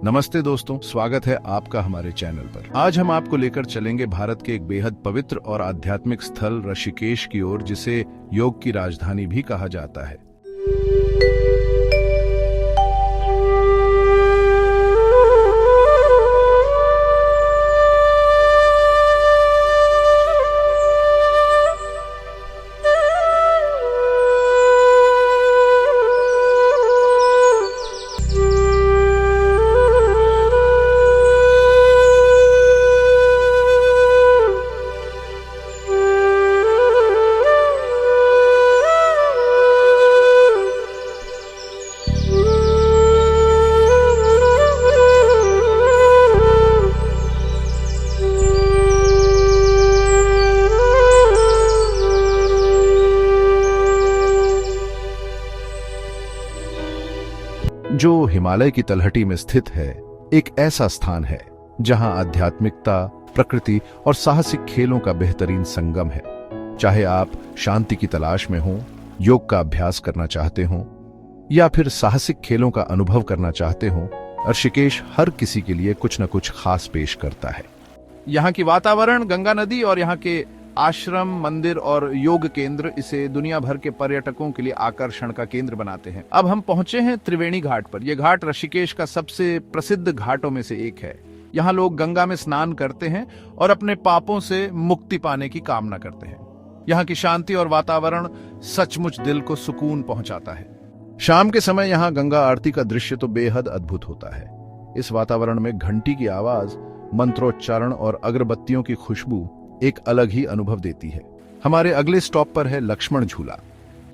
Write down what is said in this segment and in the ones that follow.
नमस्ते दोस्तों, स्वागत है आपका हमारे चैनल पर। आज हम आपको लेकर चलेंगे भारत के एक बेहद पवित्र और आध्यात्मिक स्थल ऋषिकेश की ओर, जिसे योग की राजधानी भी कहा जाता है। जो हिमालय की तलहटी में स्थित है, एक ऐसा स्थान है जहां आध्यात्मिकता, प्रकृति और साहसिक खेलों का बेहतरीन संगम है। चाहे आप शांति की तलाश में हों, योग का अभ्यास करना चाहते हों या फिर साहसिक खेलों का अनुभव करना चाहते हों, ऋषिकेश हर किसी के लिए कुछ न कुछ खास पेश करता है। यहाँ की वातावरण, गंगा नदी और यहाँ के आश्रम, मंदिर और योग केंद्र इसे दुनिया भर के पर्यटकों के लिए आकर्षण का केंद्र बनाते हैं। अब हम पहुंचे हैं त्रिवेणी घाट पर। यह घाट ऋषिकेश का सबसे प्रसिद्ध घाटों में से एक है। यहाँ लोग गंगा में स्नान करते हैं और अपने पापों से मुक्ति पाने की कामना करते हैं। यहाँ की शांति और वातावरण सचमुच दिल को सुकून पहुंचाता है। शाम के समय यहाँ गंगा आरती का दृश्य तो बेहद अद्भुत होता है। इस वातावरण में घंटी की आवाज, मंत्रोच्चारण और अगरबत्तियों की खुशबू एक अलग ही अनुभव देती है। हमारे अगले स्टॉप पर है लक्ष्मण झूला।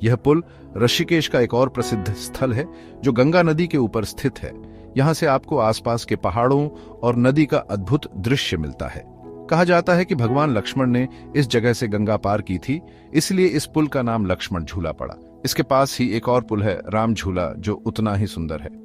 यह पुल ऋषिकेश का एक और प्रसिद्ध स्थल है जो गंगा नदी के ऊपर स्थित है। यहाँ से आपको आसपास के पहाड़ों और नदी का अद्भुत दृश्य मिलता है। कहा जाता है कि भगवान लक्ष्मण ने इस जगह से गंगा पार की थी, इसलिए इस पुल का नाम लक्ष्मण झूला पड़ा। इसके पास ही एक और पुल है, राम झूला, जो उतना ही सुंदर है।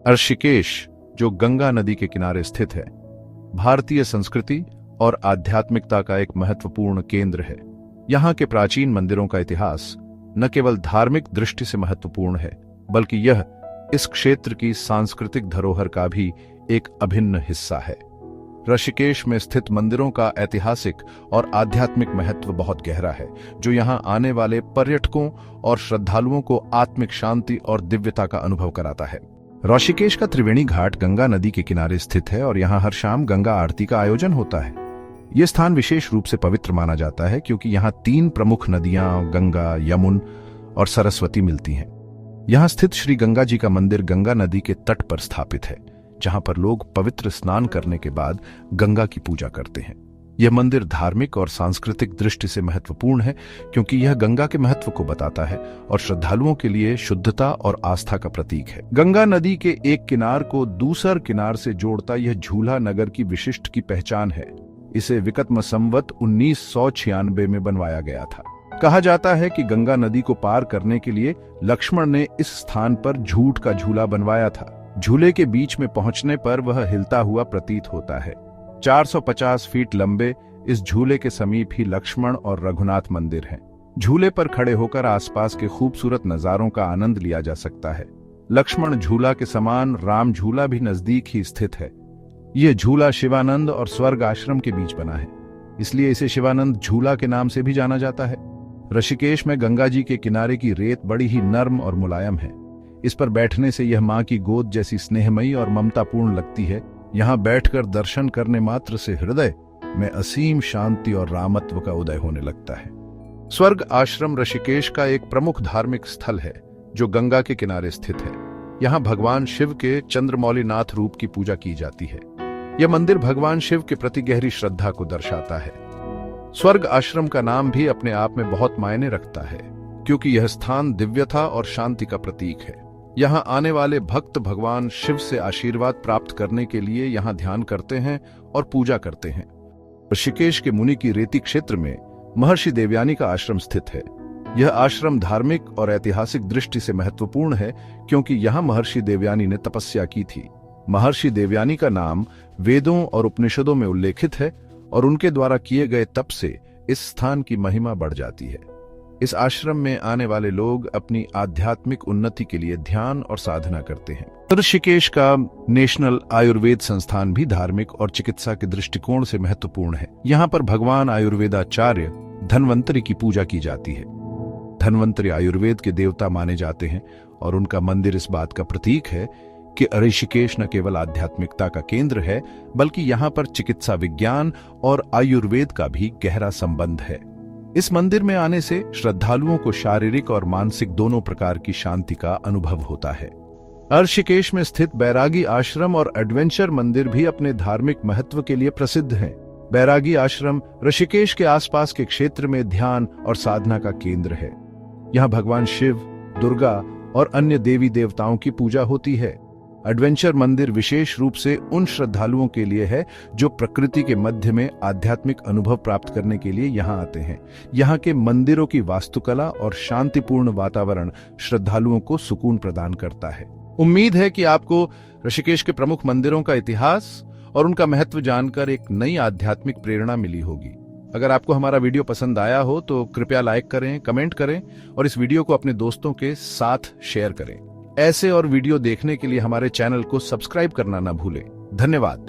ऋषिकेश, जो गंगा नदी के किनारे स्थित है, भारतीय संस्कृति और आध्यात्मिकता का एक महत्वपूर्ण केंद्र है। यहाँ के प्राचीन मंदिरों का इतिहास न केवल धार्मिक दृष्टि से महत्वपूर्ण है, बल्कि यह इस क्षेत्र की सांस्कृतिक धरोहर का भी एक अभिन्न हिस्सा है। ऋषिकेश में स्थित मंदिरों का ऐतिहासिक और आध्यात्मिक महत्व बहुत गहरा है, जो यहाँ आने वाले पर्यटकों और श्रद्धालुओं को आत्मिक शांति और दिव्यता का अनुभव कराता है। ऋषिकेश का त्रिवेणी घाट गंगा नदी के किनारे स्थित है और यहाँ हर शाम गंगा आरती का आयोजन होता है। ये स्थान विशेष रूप से पवित्र माना जाता है क्योंकि यहाँ 3 प्रमुख नदियां, गंगा, यमुन और सरस्वती मिलती हैं। यहाँ स्थित श्री गंगा जी का मंदिर गंगा नदी के तट पर स्थापित है, जहां पर लोग पवित्र स्नान करने के बाद गंगा की पूजा करते हैं। यह मंदिर धार्मिक और सांस्कृतिक दृष्टि से महत्वपूर्ण है क्योंकि यह गंगा के महत्व को बताता है और श्रद्धालुओं के लिए शुद्धता और आस्था का प्रतीक है। गंगा नदी के एक किनार को दूसर किनार से जोड़ता यह झूला नगर की विशिष्ट की पहचान है। इसे विक्रम संवत 1996 में बनवाया गया था। कहा जाता है कि गंगा नदी को पार करने के लिए लक्ष्मण ने इस स्थान पर झूठ का झूला बनवाया था। झूले के बीच में पहुंचने पर वह हिलता हुआ प्रतीत होता है। 450 फीट लंबे इस झूले के समीप ही लक्ष्मण और रघुनाथ मंदिर हैं। झूले पर खड़े होकर आसपास के खूबसूरत नजारों का आनंद लिया जा सकता है। लक्ष्मण झूला के समान राम झूला भी नजदीक ही स्थित है। यह झूला शिवानंद और स्वर्ग आश्रम के बीच बना है, इसलिए इसे शिवानंद झूला के नाम से भी जाना जाता है। ऋषिकेश में गंगा जी के किनारे की रेत बड़ी ही नर्म और मुलायम है। इस पर बैठने से यह माँ की गोद जैसी स्नेहमयी और ममतापूर्ण लगती है। यहाँ बैठकर दर्शन करने मात्र से हृदय में असीम शांति और रामत्व का उदय होने लगता है। स्वर्ग आश्रम ऋषिकेश का एक प्रमुख धार्मिक स्थल है, जो गंगा के किनारे स्थित है। यहाँ भगवान शिव के चंद्रमौलीनाथ रूप की पूजा की जाती है। यह मंदिर भगवान शिव के प्रति गहरी श्रद्धा को दर्शाता है। स्वर्ग आश्रम का नाम भी अपने आप में बहुत मायने रखता है, क्योंकि यह स्थान दिव्यता और शांति का प्रतीक है। यहाँ आने वाले भक्त भगवान शिव से आशीर्वाद प्राप्त करने के लिए यहाँ ध्यान करते हैं और पूजा करते हैं। ऋषिकेश के मुनि की रेती क्षेत्र में महर्षि देवयानी का आश्रम स्थित है। यह आश्रम धार्मिक और ऐतिहासिक दृष्टि से महत्वपूर्ण है, क्योंकि यहाँ महर्षि देवयानी ने तपस्या की थी। महर्षि देवयानी का नाम वेदों और उपनिषदों में उल्लेखित है और उनके द्वारा किए गए तप से इस स्थान की महिमा बढ़ जाती है। इस आश्रम में आने वाले लोग अपनी आध्यात्मिक उन्नति के लिए ध्यान और साधना करते हैं। ऋषिकेश का नेशनल आयुर्वेद संस्थान भी धार्मिक और चिकित्सा के दृष्टिकोण से महत्वपूर्ण है। यहाँ पर भगवान आयुर्वेदाचार्य धन्वंतरि की पूजा की जाती है। धन्वंतरि आयुर्वेद के देवता माने जाते हैं और उनका मंदिर इस बात का प्रतीक है कि ऋषिकेश न केवल आध्यात्मिकता का केंद्र है, बल्कि यहाँ पर चिकित्सा विज्ञान और आयुर्वेद का भी गहरा संबंध है। इस मंदिर में आने से श्रद्धालुओं को शारीरिक और मानसिक दोनों प्रकार की शांति का अनुभव होता है। ऋषिकेश में स्थित बैरागी आश्रम और एडवेंचर मंदिर भी अपने धार्मिक महत्व के लिए प्रसिद्ध हैं। बैरागी आश्रम ऋषिकेश के आसपास के क्षेत्र में ध्यान और साधना का केंद्र है। यहाँ भगवान शिव, दुर्गा और अन्य देवी देवताओं की पूजा होती है। एडवेंचर मंदिर विशेष रूप से उन श्रद्धालुओं के लिए है जो प्रकृति के मध्य में आध्यात्मिक अनुभव प्राप्त करने के लिए यहाँ आते हैं। यहाँ के मंदिरों की वास्तुकला और शांतिपूर्ण वातावरण श्रद्धालुओं को सुकून प्रदान करता है। उम्मीद है कि आपको ऋषिकेश के प्रमुख मंदिरों का इतिहास और उनका महत्व जानकर एक नई आध्यात्मिक प्रेरणा मिली होगी। अगर आपको हमारा वीडियो पसंद आया हो तो कृपया लाइक करें, कमेंट करें और इस वीडियो को अपने दोस्तों के साथ शेयर करें। ऐसे और वीडियो देखने के लिए हमारे चैनल को सब्सक्राइब करना ना भूलें। धन्यवाद।